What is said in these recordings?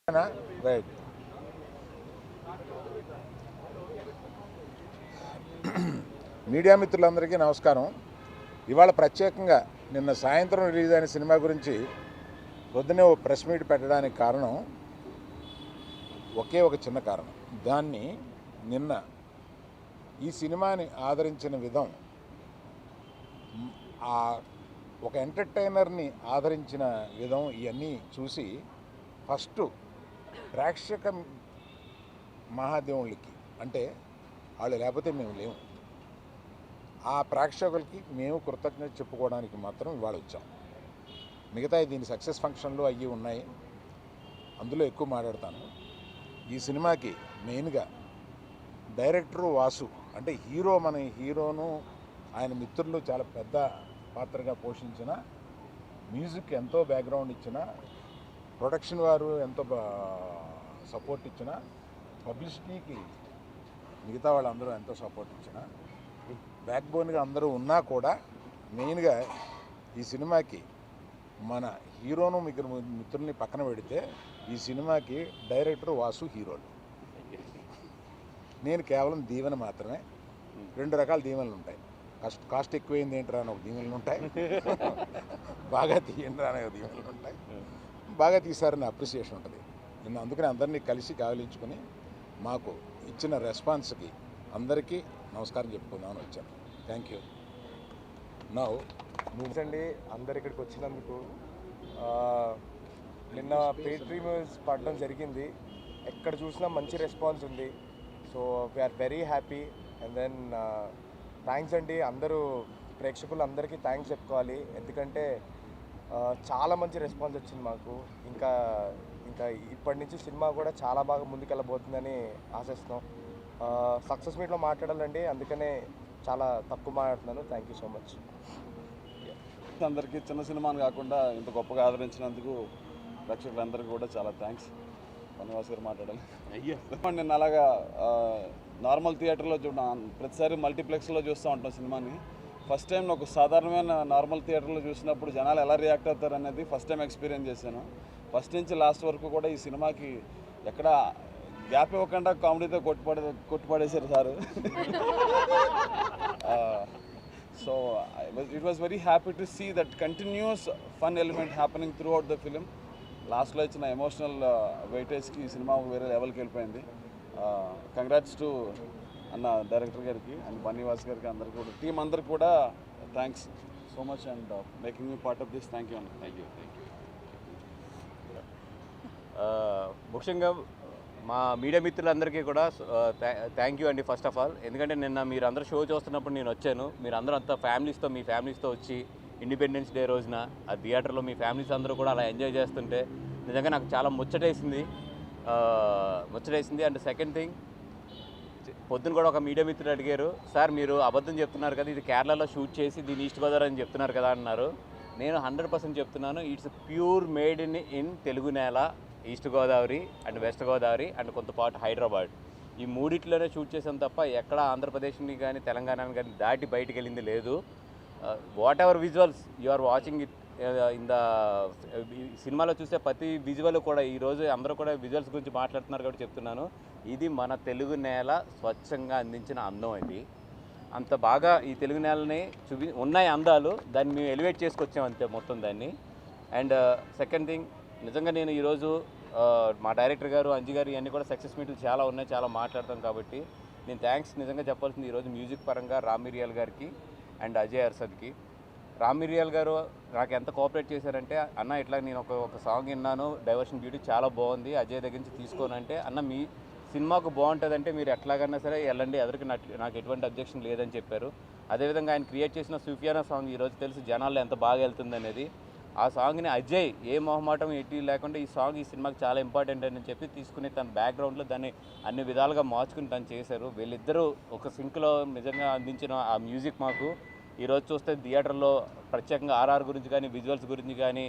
Right. Media మిత్రులందరికీ నమస్కారం. ఇవాళ ప్రత్యేకంగా నిన్న సాయంత్రం రిలీజ్ అయిన సినిమా గురించి పొద్దున్నే ఓ ప్రెస్ మీట్ పెట్టడానికి కారణం ఒకే ఒక చిన్న కారణం. దాన్ని నిన్న ఈ సినిమాని ఆదరించిన విధం, ఆ ఒక ఎంటర్టైనర్ని ఆదరించిన విధం ఇవన్నీ చూసి ఫస్ట్ ప్రేక్షక మహాదేవుళ్ళకి, అంటే వాళ్ళు లేకపోతే మేము లేము, ఆ ప్రేక్షకులకి మేము కృతజ్ఞత చెప్పుకోవడానికి మాత్రం ఇవాళ వచ్చాం. మిగతా దీని సక్సెస్ ఫంక్షన్లు అయ్యి ఉన్నాయి, అందులో ఎక్కువ మాట్లాడతాను. ఈ సినిమాకి మెయిన్గా డైరెక్టరు వాసు, అంటే మన హీరోను ఆయన మిత్రులు చాలా పెద్ద పాత్రగా పోషించిన, మ్యూజిక్ ఎంతో బ్యాక్గ్రౌండ్ ఇచ్చిన, ప్రొడక్షన్ వారు ఎంతో సపోర్ట్ ఇచ్చిన, పబ్లిసిటీకి మిగతా వాళ్ళందరూ ఎంతో సపోర్ట్ ఇచ్చిన, బ్యాక్ బోన్గా అందరూ ఉన్నా కూడా మెయిన్గా ఈ సినిమాకి మన హీరోను మిత్రుల్ని పక్కన పెడితే ఈ సినిమాకి డైరెక్టర్ వాసు హీరోలు. నేను కేవలం దీవెన మాత్రమే. రెండు రకాల దీవెనలు ఉంటాయి. కాస్ట్ ఎక్కువైంది ఏంట్రా అని ఒక దీవెనలు ఉంటాయి, బాగా తీయండి అనే దీవెనలు ఉంటాయి, బాగా తీశారని అప్రిసియేషన్ ఉంటుంది. నేను అందుకని అందరినీ కలిసి గాలించుకొని మాకు ఇచ్చిన రెస్పాన్స్కి అందరికీ నమస్కారం చెప్పుకుందామని వచ్చాను. Thank you. నౌ మూవ్స్ అండి, అందరు ఇక్కడికి వచ్చినందుకు. నిన్న పెయిడ్ ప్రీమియర్స్ పడడం జరిగింది, ఎక్కడ చూసినా మంచి రెస్పాన్స్ ఉంది. So we are very happy. And then thanks అండి, అందరూ ప్రేక్షకులు అందరికీ థ్యాంక్స్ చెప్పుకోవాలి, ఎందుకంటే చాలా మంచి రెస్పాన్స్ వచ్చింది మాకు. ఇంకా ఇప్పటి నుంచి సినిమా కూడా చాలా బాగా ముందుకెళ్ళబోతుందని ఆశిస్తున్నాం. సక్సెస్ మీట్లో మాట్లాడాలండి, అందుకనే చాలా తక్కువ మాట్లాడుతున్నాను. Thank you so much. అందరికీ చిన్న సినిమాని కాకుండా ఇంత గొప్పగా ఆదరించినందుకు ప్రేక్షకులందరికీ కూడా చాలా థ్యాంక్స్. పనివాస్ గారు మాట్లాడాలి. నేను అలాగా నార్మల్ థియేటర్లో ప్రతిసారి మల్టీప్లెక్స్లో చూస్తూ ఉంటాను సినిమాని. ఫస్ట్ టైం ఒక సాధారణమైన నార్మల్ థియేటర్లో చూసినప్పుడు జనాలు ఎలా రియాక్ట్ అవుతారు అనేది ఫస్ట్ టైం ఎక్స్పీరియన్స్ చేశాను. ఫస్ట్ నుంచి లాస్ట్ వరకు కూడా ఈ సినిమాకి ఎక్కడ గ్యాప్ ఇవ్వకుండా కామెడీతో కొట్టుపడేశారు sir. So it was very happy to see that continuous fun element happening throughout the film. లాస్ట్లో ఇచ్చిన ఎమోషనల్ వెయిటేజ్కి ఈ సినిమా వేరే లెవెల్కి వెళ్ళిపోయింది. కంగ్రాట్స్ టు అన్న డైరెక్టర్ గారికి అండ్ పనివాస్ గారికి, అందరికీ కూడా టీం అందరికి కూడా thanks so much and making me part of this. Thank you అన్న. Thank you. ముఖ్యంగా మా మీడియా మిత్రులందరికీ కూడా థ్యాంక్ యూ అండి ఫస్ట్ ఆఫ్ ఆల్. ఎందుకంటే నిన్న మీరు అందరూ షో చూస్తున్నప్పుడు నేను వచ్చాను, మీరు అందరూ అంతా మీ ఫ్యామిలీస్తో వచ్చి ఇండిపెండెన్స్ డే రోజున ఆ థియేటర్లో మీ ఫ్యామిలీస్ అందరూ కూడా అలా ఎంజాయ్ చేస్తుంటే నిజంగా నాకు చాలా ముచ్చటేసింది. అండ్ సెకండ్ థింగ్, పొద్దున కూడా ఒక మీడియా మిత్రులు అడిగారు, సార్ మీరు అబద్ధం చెప్తున్నారు కదా, ఇది కేరళలో షూట్ చేసి దీన్ని ఈస్ట్ గోదావరి అని చెప్తున్నారు కదా అన్నారు. నేను 100% చెప్తున్నాను, it's pure made in Telugu నేల, east Godavari and west Godavari and కొంత పాటు హైదరాబాద్, ఈ మూడిట్లోనే షూట్ చేసాం తప్ప ఎక్కడ ఆంధ్రప్రదేశ్ని కానీ తెలంగాణని కానీ దాటి బయటికి వెళ్ళింది లేదు. Whatever visuals you are watching it in the సినిమాలో చూసే ప్రతి విజువల్ కూడా ఈరోజు అందరూ కూడా విజువల్స్ గురించి మాట్లాడుతున్నారు కాబట్టి చెప్తున్నాను, ఇది మన తెలుగు నేల స్వచ్ఛంగా అందించిన అందం. ఇది అంత బాగా ఈ తెలుగు నేలని ఉన్నాయి అందాలు, దాన్ని మేము ఎలివేట్ చేసుకొచ్చాం అంతే మొత్తం దాన్ని. అండ్ సెకండ్ థింగ్, నిజంగా నేను ఈరోజు మా డైరెక్టర్ గారు అంజి గారు ఇవన్నీ కూడా సక్సెస్ మీట్లు చాలా ఉన్నాయి, చాలా మాట్లాడతాం కాబట్టి నేను థ్యాంక్స్ నిజంగా చెప్పాల్సింది ఈరోజు మ్యూజిక్ పరంగా రామ్ మిరియాల్ గారికి అండ్ అజయ్ అర్షద్కి. రామ్ మిరియాల్ గారు నాకు ఎంత కోఆపరేట్ చేశారంటే, అన్న ఇట్లా నేను ఒక సాంగ్ విన్నాను, డైవర్షన్ బ్యూటీ చాలా బాగుంది, అజయ్ దగ్గర నుంచి తీసుకోనంటే, అన్న మీ సినిమాకు బాగుంటుందంటే మీరు ఎట్లాగన్నా సరే వెళ్ళండి, ఎదురుకి నాకు ఎటువంటి అబ్జెక్షన్ లేదని చెప్పారు. అదేవిధంగా ఆయన క్రియేట్ చేసిన సూఫియానా సాంగ్ ఈరోజు తెలుసు జనాల్లో ఎంత బాగా వెళ్తుంది అనేది. ఆ సాంగ్ని అజయ్ ఏ మొహమాటం ఎట్టి లేకుండా ఈ సాంగ్ ఈ సినిమాకి చాలా ఇంపార్టెంట్ అని చెప్పి తీసుకుని తన బ్యాక్గ్రౌండ్లో దాన్ని అన్ని విధాలుగా మార్చుకుని తను చేశారు. వీళ్ళిద్దరూ ఒక సింక్లో నిజంగా అందించిన ఆ మ్యూజిక్ మాకు ఈరోజు చూస్తే థియేటర్లో ప్రత్యేకంగా ఆర్ఆర్ గురించి కానీ విజువల్స్ గురించి కానీ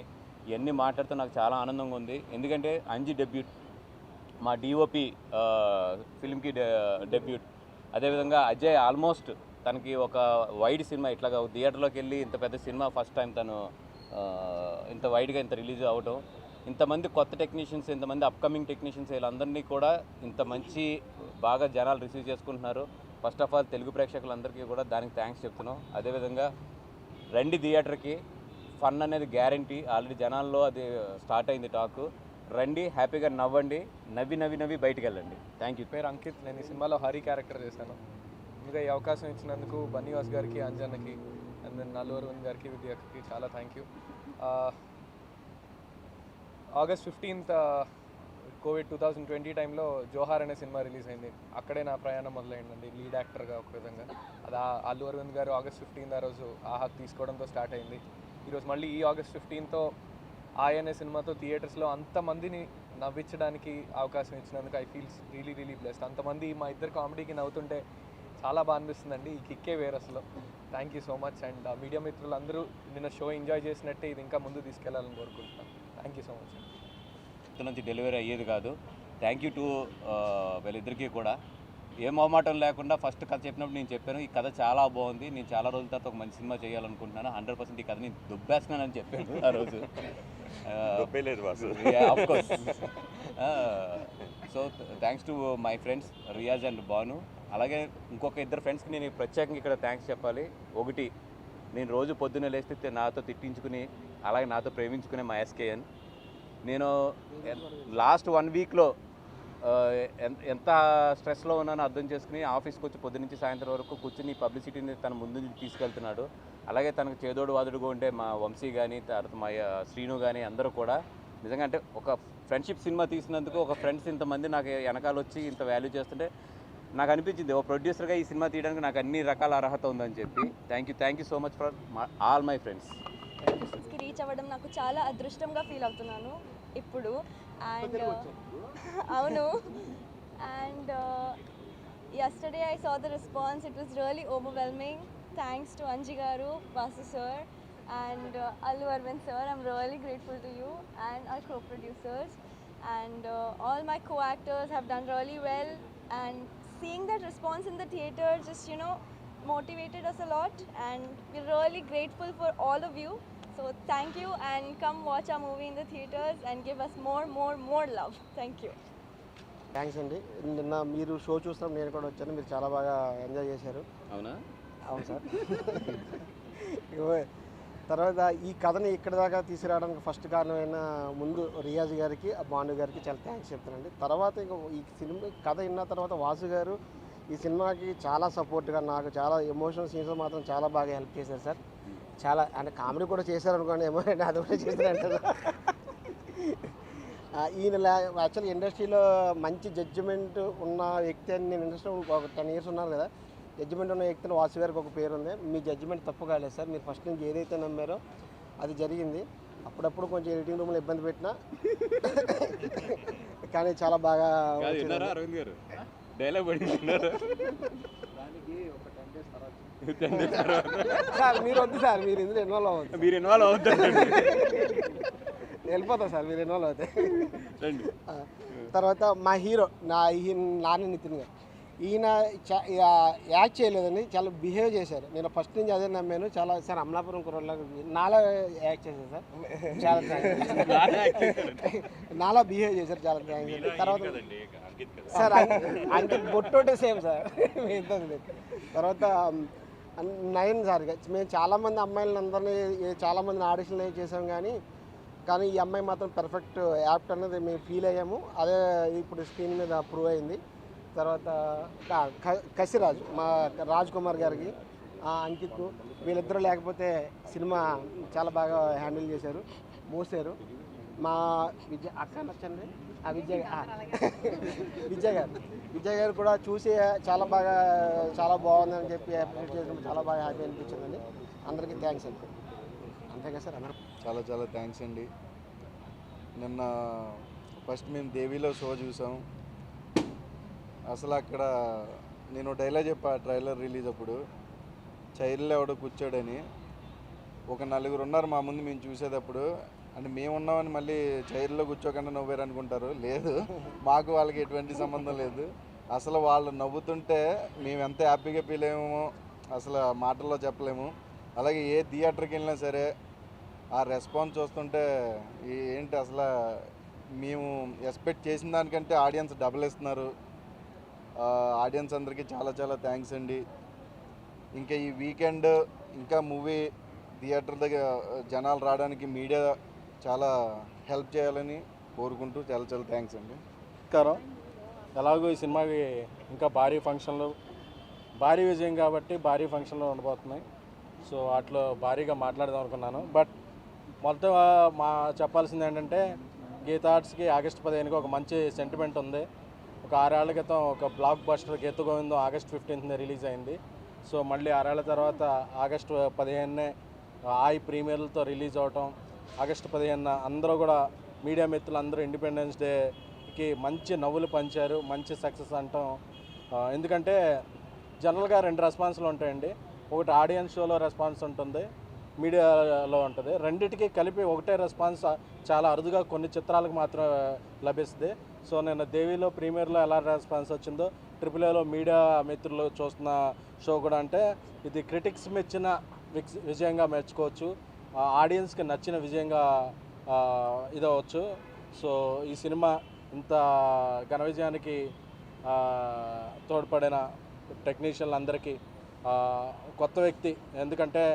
ఇవన్నీ మాట్లాడుతూ నాకు చాలా ఆనందంగా ఉంది. ఎందుకంటే అంజి డెబ్యూట్, మా డిఓపి ఫిల్మ్కి డెబ్యూట్. అదేవిధంగా అజయ్ ఆల్మోస్ట్ తనకి ఒక వైడ్ సినిమా ఇట్లాగా థియేటర్లోకి వెళ్ళి ఇంత పెద్ద సినిమా ఫస్ట్ టైం తను ఇంత వైడ్గా ఇంత రిలీజ్ అవ్వటం ఇంతమంది కొత్త టెక్నీషియన్స్, ఇంతమంది అప్కమింగ్ టెక్నీషియన్స్ వీళ్ళందరినీ కూడా ఇంత మంచి బాగా జనాలు రిసీవ్ చేసుకుంటున్నారు. ఫస్ట్ ఆఫ్ ఆల్ తెలుగు ప్రేక్షకులందరికీ కూడా దానికి థ్యాంక్స్ చెప్తున్నాం. అదేవిధంగా రండి థియేటర్కి, ఫన్ అనేది గ్యారంటీ. ఆల్రెడీ జనాల్లో అది స్టార్ట్ అయింది టాకు. రండి, హ్యాపీగా నవ్వండి, నవ్వి బయటికి వెళ్ళండి. Thank you. పేరు అంకిత్. నేను ఈ సినిమాలో హరి క్యారెక్టర్ చేశాను. ముందుగా ఈ అవకాశం ఇచ్చినందుకు బన్నీవాస్ గారికి, అంజన్నకి, అండ్ దెన్ అల్లు అరవింద్ గారికి, విద్యకి చాలా thank you. August 15th Covid 2020 టైంలో జోహార్ అనే సినిమా రిలీజ్ అయింది. అక్కడే నా ప్రయాణం మొదలైందండి లీడ్ యాక్టర్గా ఒక విధంగా. అది అల్లు అరవింద్ గారు ఆగస్ట్ 15th ఆ రోజు ఆహా తీసుకోవడంతో స్టార్ట్ అయింది. ఈరోజు మళ్ళీ ఈ ఆగస్ట్ 15th ఆయ్ అనే సినిమాతో థియేటర్స్లో అంతమందిని నవ్వించడానికి అవకాశం ఇచ్చినందుకు ఐ ఫీల్స్ రియలీ బ్లెస్డ్. అంతమంది మా ఇద్దరు కామెడీకి నవ్వుతుంటే చాలా బాగా అనిపిస్తుందండి. ఈ కిక్కే వేరు అసలు. Thank you so much. And media మిత్రులందరూ నిన్న షో ఎంజాయ్ చేసినట్టే ఇది ఇంకా ముందు తీసుకెళ్లాలని కోరుకుంటున్నాను. Thank you so much. నుంచి డెలివరీ అయ్యేది కాదు. థ్యాంక్ యూ టు వీళ్ళిద్దరికీ కూడా. ఏ మొహమాటం లేకుండా ఫస్ట్ కథ చెప్పినప్పుడు నేను చెప్పాను, ఈ కథ చాలా బాగుంది, నేను చాలా రోజుల తర్వాత ఒక మంచి సినిమా చేయాలనుకుంటున్నాను, 100% ఈ కథ నేను దుబ్బేస్తున్నానని చెప్పాను ఆ రోజు. So thanks to my friends Riyaz and Bhanu. అలాగే ఇంకొక ఇద్దరు ఫ్రెండ్స్కి నేను ప్రత్యేకంగా ఇక్కడ థ్యాంక్స్ చెప్పాలి. ఒకటి, నేను రోజు పొద్దున్నే లేస్తే నాతో తిట్టించుకుని అలాగే నాతో ప్రేమించుకునే మా ఎస్కేఎన్. నేను లాస్ట్ 1 వీక్లో ఎంత స్ట్రెస్లో ఉన్నానో అర్థం చేసుకుని ఆఫీస్కి వచ్చి పొద్దు నుంచి సాయంత్రం వరకు కూర్చుని పబ్లిసిటీని తన ముందు తీసుకెళ్తున్నాడు. అలాగే తనకు చేదోడు వాదుడుగా ఉండే మా వంశీ కానీ, తర్వాత మా శ్రీను కానీ అందరూ కూడా నిజంగా అంటే ఒక ఫ్రెండ్షిప్ సినిమా తీసినందుకు ఒక ఫ్రెండ్స్ ఇంతమంది నాకు వెనకాల వచ్చి ఇంత వాల్యూ చేస్తుంటే నాకు అనిపించింది ఓ ప్రొడ్యూసర్గా ఈ సినిమా తీయడానికి నాకు అన్ని రకాల అర్హత ఉందని చెప్పి. Thank you so much for all my friends. Reach అవ్వడం నాకు చాలా అదృష్టంగా ఫీల్ అవుతున్నాను ఇప్పుడు. అండ్ అవును, and yesterday I saw the response. It was really overwhelming. Thanks to Anji garu, Vasu sir and Allu Arvind sir. I'm really grateful to you and our co-producers, and all my co-actors have done really well, and seeing that response in the theater just motivated us a lot, and we're really grateful for all of you. So thank you, and come watch our movie in the theaters and give us more love. Thank you. Thanks అండి. నిన్న మీరు show చూస్తాం, నేను కూడా వచ్చాను. మీరు చాలా బాగా ఎంజాయ్ చేశారు. అవునా? అవును సార్. తర్వాత ఈ కథని ఇక్కడి దాకా తీసుకురావడానికి ఫస్ట్ కారణమైన ముందు రియాజ్ గారికి, భాను గారికి చాలా థ్యాంక్స్ చెప్తానండి. తర్వాత ఇంకా ఈ సినిమా కథ విన్న తర్వాత వాసు గారు ఈ సినిమాకి చాలా సపోర్ట్గా, నాకు చాలా ఎమోషనల్ సీన్స్ మాత్రం చాలా బాగా హెల్ప్ చేశారు సార్. చాలా అంటే కామెడీ కూడా చేశారు అనుకోండి, ఎమోషన్ అది కూడా చేశారంటారు. ఈయన యాక్చువల్లీ ఇండస్ట్రీలో మంచి జడ్జిమెంట్ ఉన్న వ్యక్తి అని నేను ఇండస్ట్రీలో ఒక 10 years ఉన్నాను కదా. జడ్జిమెంట్ ఉన్న వ్యక్తిలో వాసు గారికి ఒక పేరు ఉంది. మీ జడ్జిమెంట్ తప్పు కాలేదు సార్. మీరు ఫస్ట్ నుంచి ఏదైతే నమ్మారో అది జరిగింది. అప్పుడప్పుడు కొంచెం ఎడిటింగ్ రూమ్లో ఇబ్బంది పెట్టినా కానీ చాలా బాగా అరవింద్ గారు డైలాగ్ పడుతున్నారు. సార్ మీరు వద్దు సార్, మీరు ఇందులో ఇన్వాల్వ్ అవ్వద్దు. మీరు ఇన్వాల్వ్ అవుతారు, వెళ్ళిపోతా సార్, మీరు ఇన్వాల్వ్ అవుతాయి. తర్వాత మా హీరో నాని నితిన్ గారు, ఈయన యాక్ట్ చేయలేదండి, చాలా బిహేవ్ చేశారు. నేను ఫస్ట్ నుంచి అదే నమ్మాను. చాలా సార్ అమలాపురం కుర్రలాగా నాలా యాక్ట్ చేశారు సార్. చాలా థ్యాంక్స్. నాలా బిహేవ్ చేశారు, చాలా థ్యాంక్స్. తర్వాత సార్ అంటే బొట్టోటే సేమ్ సార్. తర్వాత నయన్ సార్, మేము చాలామంది అమ్మాయిలను అందరినీ చాలామందిని ఆడిషన్లు చేసాం, కానీ ఈ అమ్మాయి మాత్రం పర్ఫెక్ట్ యాప్ట్ అనేది మేము ఫీల్ అయ్యాము. అదే ఇప్పుడు స్క్రీన్ మీద ప్రూవ్ అయింది. తర్వాత కసిరాజు, మా రాజ్ కుమార్ గారికి, అంకిత్, వీళ్ళిద్దరూ లేకపోతే సినిమా చాలా బాగా హ్యాండిల్ చేశారు, మోసారు. మా అక్క నచ్చండి విజయ్ గారు కూడా చూసి చాలా బాగుందని చెప్పి అప్రిషియేట్ చేసినప్పుడు చాలా బాగా హ్యాపీ అనిపించిందండి. అందరికీ థ్యాంక్స్ అండి. అంతే కదా సార్? అందరూ చాలా థ్యాంక్స్ అండి. నిన్న ఫస్ట్ మేము దేవిలో షో చూసాం. అసలు అక్కడ నేను డైలాగ్ చెప్పా ట్రైలర్ రిలీజ్ అప్పుడు, చైర్లో ఎవడో కూర్చోడని. ఒక 4 ఉన్నారు మా ముందు మేము చూసేటప్పుడు. అంటే మేము ఉన్నామని మళ్ళీ చైర్లో కూర్చోకుండా నవ్వారు అనుకుంటారు. లేదు, మాకు వాళ్ళకి ఎటువంటి సంబంధం లేదు. అసలు వాళ్ళు నవ్వుతుంటే మేము ఎంత హ్యాపీగా ఫీల్ అయ్యామో అసలు మాటల్లో చెప్పలేము. అలాగే ఏ థియేటర్కి వెళ్ళినా సరే ఆ రెస్పాన్స్ చూస్తుంటే ఏంటి అసలు మేము ఎక్స్పెక్ట్ చేసిన దానికంటే ఆడియన్స్ డబుల్ ఇస్తున్నారు. ఆడియన్స్ అందరికీ చాలా చాలా థ్యాంక్స్ అండి. ఇంకా ఈ వీకెండ్ ఇంకా మూవీ థియేటర్ దగ్గర జనాలు రావడానికి మీడియా చాలా హెల్ప్ చేయాలని కోరుకుంటూ చాలా చాలా థ్యాంక్స్ అండి. నమస్కారం. ఎలాగో ఈ సినిమాకి ఇంకా భారీ ఫంక్షన్లు, భారీ విజయం కాబట్టి భారీ ఫంక్షన్లు ఉండబోతున్నాయి. సో వాటిలో భారీగా మాట్లాడదాం అనుకున్నాను. బట్ మొత్తం చెప్పాల్సింది ఏంటంటే గీతా ఆర్ట్స్కి ఆగస్టు 15కి ఒక మంచి సెంటిమెంట్ ఉంది. ఒక 6 ఏళ్ల క్రితం ఒక బ్లాక్ బస్టర్ గీత గోవిందం ఆగస్ట్ 15న రిలీజ్ అయింది. సో మళ్ళీ 6 ఏళ్ల తర్వాత ఆగస్టు 15నే ఆయి ప్రీమియర్లతో రిలీజ్ అవటం, ఆగస్టు 15న అందరూ కూడా మీడియా మిత్రులు అందరూ ఇండిపెండెన్స్ డేకి మంచి నవ్వులు పంచారు, మంచి సక్సెస్ అంటాం. ఎందుకంటే జనరల్గా 2 రెస్పాన్స్లు ఉంటాయండి. ఒకటి ఆడియన్స్ షోలో రెస్పాన్స్ ఉంటుంది, మీడియాలో ఉంటుంది. రెండింటికి కలిపి ఒకటే రెస్పాన్స్ చాలా అరుదుగా కొన్ని చిత్రాలకు మాత్రం లభిస్తుంది. సో నేను దేవిలో ప్రీమియర్లో ఎలా రెస్పాన్స్ వచ్చిందో AAAలో మీడియా మిత్రులు చూస్తున్న షో కూడా, అంటే ఇది క్రిటిక్స్ మెచ్చిన విజయంగా మెచ్చుకోవచ్చు, ఆడియన్స్కి నచ్చిన విజయంగా ఇదవచ్చు. సో ఈ సినిమా ఇంత ఘన విజయానికి తోడ్పడిన టెక్నీషియన్లందరికీ, కొత్త వ్యక్తి ఎందుకంటే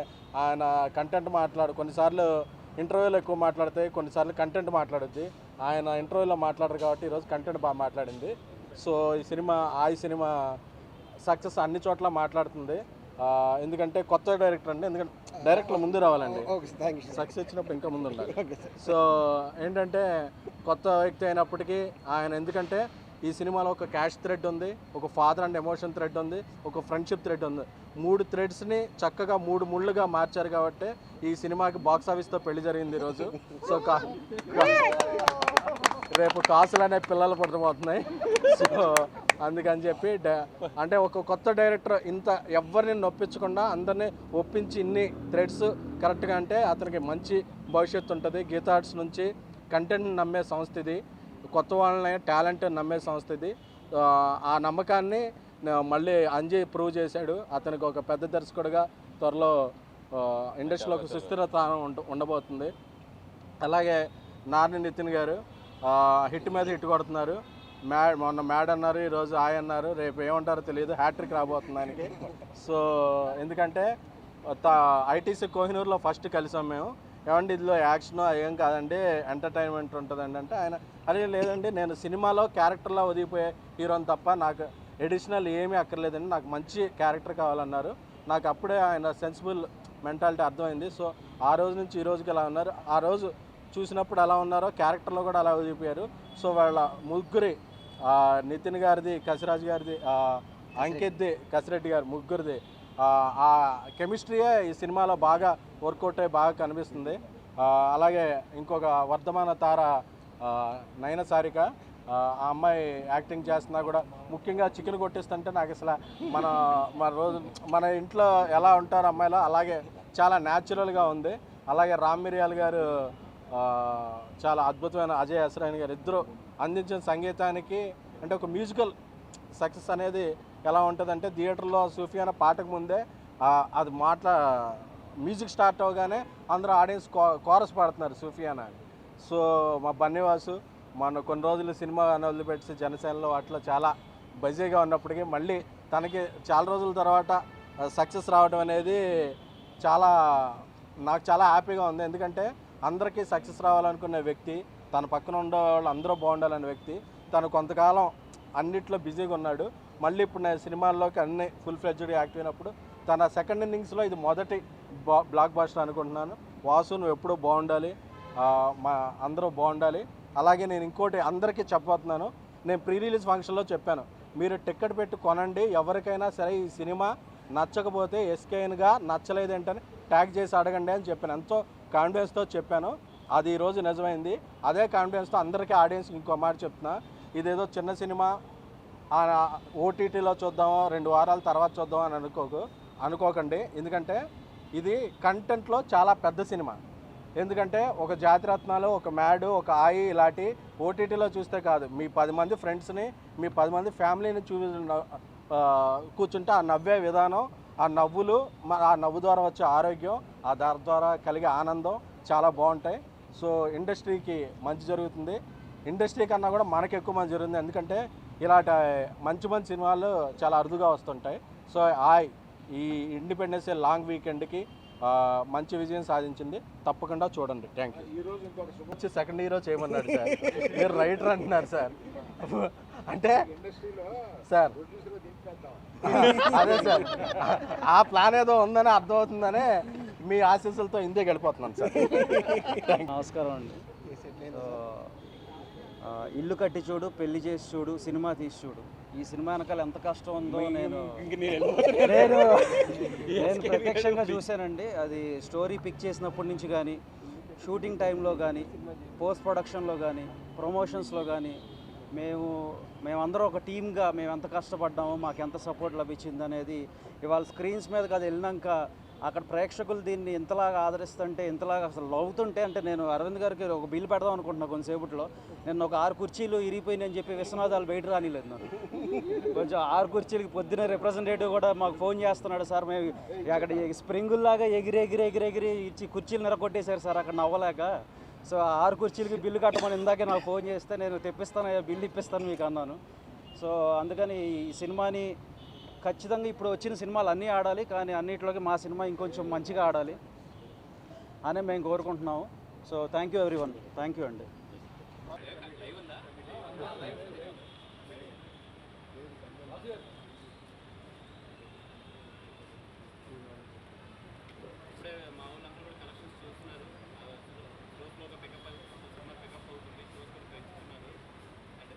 ఆయన కంటెంట్ కొన్నిసార్లు ఇంటర్వ్యూలో ఎక్కువ మాట్లాడితే కొన్నిసార్లు కంటెంట్ మాట్లాడుద్ది. ఆయన ఇంటర్వ్యూలో మాట్లాడరు కాబట్టి ఈరోజు కంటెంట్ బాగా మాట్లాడింది. సో ఈ సినిమా సక్సెస్ అన్ని చోట్ల మాట్లాడుతుంది. ఎందుకంటే కొత్త డైరెక్టర్ అండి, ఎందుకంటే డైరెక్టర్ ముందు రావాలండి, సక్సెస్ వచ్చినప్పుడు ఇంకా ముందు ఉండాలి. సో ఏంటంటే కొత్త వ్యక్తి అయినప్పటికీ ఆయన, ఎందుకంటే ఈ సినిమాలో ఒక క్యాష్ థ్రెడ్ ఉంది, ఒక ఫాదర్ అండ్ ఎమోషన్ థ్రెడ్ ఉంది, ఒక ఫ్రెండ్షిప్ థ్రెడ్ ఉంది. 3 థ్రెడ్స్ని చక్కగా 3 ముళ్ళుగా మార్చారు కాబట్టి ఈ సినిమాకి బాక్స్ ఆఫీస్తో పెళ్లి జరిగింది ఈరోజు. సో రేపు కాసులు అనే పిల్లలు పుట్టబోతున్నాయి. సో అందుకని చెప్పి అంటే ఒక కొత్త డైరెక్టర్ ఇంత ఎవరిని నొప్పించకుండా అందరినీ ఒప్పించి ఇన్ని థ్రెడ్స్ కరెక్ట్గా అంటే అతనికి మంచి భవిష్యత్తు ఉంటుంది. గీతా ఆర్ట్స్ నుంచి కంటెంట్ నమ్మే సంస్థ ఇది, కొత్త వాళ్ళని టాలెంట్ నమ్మే సంస్థ ఇది. ఆ నమ్మకాన్ని మళ్ళీ అంజయ్ ప్రూవ్ చేశాడు. అతనికి ఒక పెద్ద దర్శకుడిగా త్వరలో ఇండస్ట్రీలో ఒక సుస్థిరత ఉండబోతుంది. అలాగే నాని నితిన్ గారు హిట్ మీద హిట్ కొడుతున్నారు. మొన్న మ్యాడ్ అన్నారు, ఈరోజు ఆయ అన్నారు, రేపు ఏమంటారో తెలియదు, హ్యాట్రిక్ రాబోతుంది ఆయనకి. సో ఎందుకంటే ఐటీసీ కోహినూర్లో ఫస్ట్ కలిసాం మేము. ఏమండి ఇందులో యాక్షన్ ఏం కాదండి, ఎంటర్టైన్మెంట్ ఉంటుందండి అంటే ఆయన అదే లేదండి, నేను సినిమాలో క్యారెక్టర్లో ఒదిగిపోయే హీరోని తప్ప నాకు ఎడిషనల్ ఏమీ అక్కర్లేదండి, నాకు మంచి క్యారెక్టర్ కావాలన్నారు. నాకు అప్పుడే ఆయన సెన్సిబుల్ మెంటాలిటీ అర్థమైంది. సో ఆ రోజు నుంచి ఈ రోజుకి ఎలా ఉన్నారు, ఆ రోజు చూసినప్పుడు ఎలా ఉన్నారో క్యారెక్టర్లో కూడా అలా ఒదిగిపోయారు. సో వాళ్ళ ముగ్గురి, నితిన్ గారిది, కసిరాజ్ గారిది, అంకిత్ది, కసిరెడ్డి గారు, ముగ్గురిది ఆ కెమిస్ట్రీయే ఈ సినిమాలో బాగా వర్కౌట్ అయ్యి బాగా కనిపిస్తుంది. అలాగే ఇంకొక వర్ధమాన తార నయన సారిక, ఆ అమ్మాయి యాక్టింగ్ చేస్తున్నా కూడా, ముఖ్యంగా చికెన్ కొట్టిస్తుంటే నాకు అసలు మన ఇంట్లో ఎలా ఉంటారు అమ్మాయిలో అలాగే చాలా న్యాచురల్గా ఉంది. అలాగే రామ్ మిరియాల్ గారు చాలా అద్భుతమైన, అజయ్ అసరాయన్ గారు ఇద్దరు అందించిన సంగీతానికి, అంటే ఒక మ్యూజికల్ సక్సెస్ అనేది ఎలా ఉంటుందంటే థియేటర్లో సూఫియానా పాటకు ముందే అది మ్యూజిక్ స్టార్ట్ అవగానే అందరూ ఆడియన్స్ కోరస్ పాడుతున్నారు సూఫియానా. సో మా బన్నీవాసు మన కొన్ని రోజులు సినిమా వదిలిపెట్టి జనసేనలో వాటిలో చాలా బిజీగా ఉన్నప్పటికీ మళ్ళీ తనకి చాలా రోజుల తర్వాత సక్సెస్ రావడం అనేది నాకు చాలా హ్యాపీగా ఉంది. ఎందుకంటే అందరికీ సక్సెస్ రావాలనుకునే వ్యక్తి, తన పక్కన ఉండే వాళ్ళు అందరూ బాగుండాలనే వ్యక్తి, తను కొంతకాలం అన్నిట్లో బిజీగా ఉన్నాడు. మళ్ళీ ఇప్పుడు నేను సినిమాల్లోకి అన్ని ఫుల్ ఫ్లెడ్జ్డ్గా యాక్టివ్ అయినప్పుడు తన సెకండ్ ఇన్నింగ్స్లో ఇది మొదటి బ్లాక్ బస్టర్ అనుకుంటున్నాను. వాసు నువ్వు ఎప్పుడూ బాగుండాలి, మా అందరూ బాగుండాలి. అలాగే నేను ఇంకోటి అందరికీ చెప్పబోతున్నాను, నేను ప్రీ రిలీజ్ ఫంక్షన్లో చెప్పాను, మీరు టికెట్ పెట్టి కొనండి, ఎవరికైనా సరే ఈ సినిమా నచ్చకపోతే ఎస్కేఎన్గా నచ్చలేదేంటని ట్యాగ్ చేసి అడగండి అని చెప్పాను. ఎంతో కాన్ఫిడెన్స్తో చెప్పాను, అది ఈరోజు నిజమైంది. అదే కాన్ఫిడెన్స్తో అందరికీ ఆడియన్స్కి ఇంకో మాట చెప్తున్నా, ఇదేదో చిన్న సినిమా ఓటీటీలో చూద్దామో 2 వారాల తర్వాత చూద్దాం అని అనుకోకండి. ఎందుకంటే ఇది కంటెంట్లో చాలా పెద్ద సినిమా. ఎందుకంటే ఒక జాతిరత్నాలు, ఒక మ్యాడ్, ఒక ఆయి ఇలాంటి ఓటీటీలో చూస్తే కాదు, మీ 10 మంది ఫ్రెండ్స్ని, మీ 10 మంది ఫ్యామిలీని కూర్చుంటే ఆ నవ్వే విధానం, ఆ నవ్వులు, ఆ నవ్వు ద్వారా వచ్చే ఆరోగ్యం, ఆ దాని ద్వారా కలిగే ఆనందం చాలా బాగుంటాయి. సో ఇండస్ట్రీకి మంచి జరుగుతుంది, ఇండస్ట్రీ కన్నా కూడా మనకి ఎక్కువ మంచి జరుగుతుంది. ఎందుకంటే ఇలాంటి మంచి మంచి సినిమాలు చాలా అరుదుగా వస్తుంటాయి. సో ఈ ఇండిపెండెన్స్ డే లాంగ్ వీకెండ్కి మంచి విజయం సాధించింది, తప్పకుండా చూడండి. Thank you. వచ్చి సెకండ్ హీరో చేయమన్నాడు సార్, మీరు రైటర్ అంటున్నారు సార్. అంటే సార్ అదే సార్, ఆ ప్లాన్ ఏదో ఉందని అర్థమవుతుందనే మీ ఆశీస్సులతో ఇందే గడిపోతున్నాను సార్. నమస్కారం అండి. ఇల్లు కట్టి చూడు, పెళ్లి చేసి చూడు, సినిమా తీసి చూడు. ఈ సినిమా వెనకాల ఎంత కష్టం ఉందో నేను ప్రత్యక్షంగా చూశానండి. అది స్టోరీ పిక్ చేసినప్పటి నుంచి కానీ, షూటింగ్ టైంలో కానీ, పోస్ట్ ప్రొడక్షన్లో కానీ, ప్రమోషన్స్లో కానీ మేమందరం ఒక టీమ్గా మేము ఎంత కష్టపడ్డామో, మాకు ఎంత సపోర్ట్ లభించింది అనేది ఇవాళ స్క్రీన్స్ మీదకి అది వెళ్ళినాక అక్కడ ప్రేక్షకులు దీన్ని ఇంతలాగా ఆదరిస్తుంటే, ఇంతలాగా అసలు నవ్వుతుంటే, అంటే నేను అరవింద్ గారికి ఒక బిల్ పెడదాం అనుకుంటున్నాను కొంతసేపట్లో. నేను ఒక 6 కుర్చీలు ఇరిగిపోయినాయి అని చెప్పి విశ్వనాథాలు బయట రానిలేదు నాకు. కొంచెం 6 కుర్చీలకి పొద్దున్న రిప్రజెంటేటివ్ కూడా మాకు ఫోన్ చేస్తున్నాడు, సార్ మేము అక్కడ స్ప్రింగుల్లాగా ఎగిరి ఇచ్చి కుర్చీలు నిరగొట్టేశారు సార్ అక్కడ నవ్వలేక. సో 6 కుర్చీలకి బిల్లు కట్టమని ఇందాకే నాకు ఫోన్ చేస్తే నేను తెప్పిస్తాను, బిల్లు ఇప్పిస్తాను మీకు అన్నాను. సో అందుకని ఈ సినిమాని ఖచ్చితంగా ఇప్పుడు వచ్చిన సినిమాలు అన్నీ ఆడాలి, కానీ అన్నింటిలోకి మా సినిమా ఇంకొంచెం మంచిగా ఆడాలి అని మేము కోరుకుంటున్నాము. So thank you everyone, thank you అండి.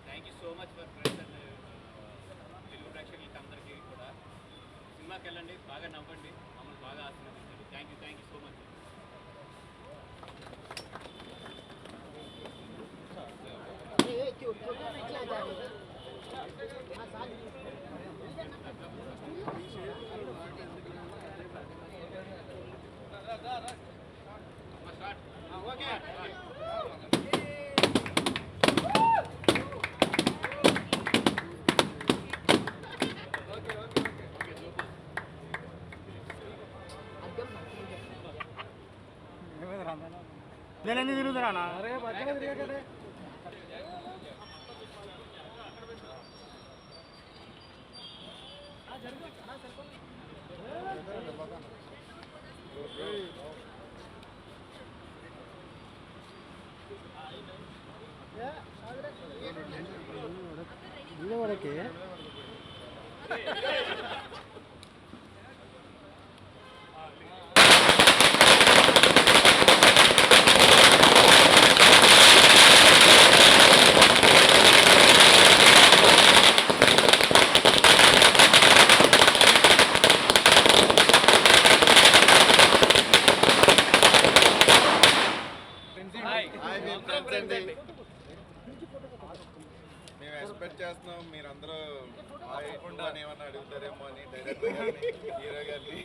Thank you so much for friends and Telugu ప్రేక్షకులకి అందరికీ కూడా. సినిమాకి వెళ్ళండి, బాగా నవ్వండి, మమ్మల్ని బాగా ఆశీర్వదించండి. Thank you so much. నేనే తిరుగుతున్నా. వరకే మేము ఎక్స్పెక్ట్ చేస్తున్నాం మీరందరూ ఏమన్నా అడుగుతారేమో అని డైరెక్టర్ గారిని, హీరో గారిని.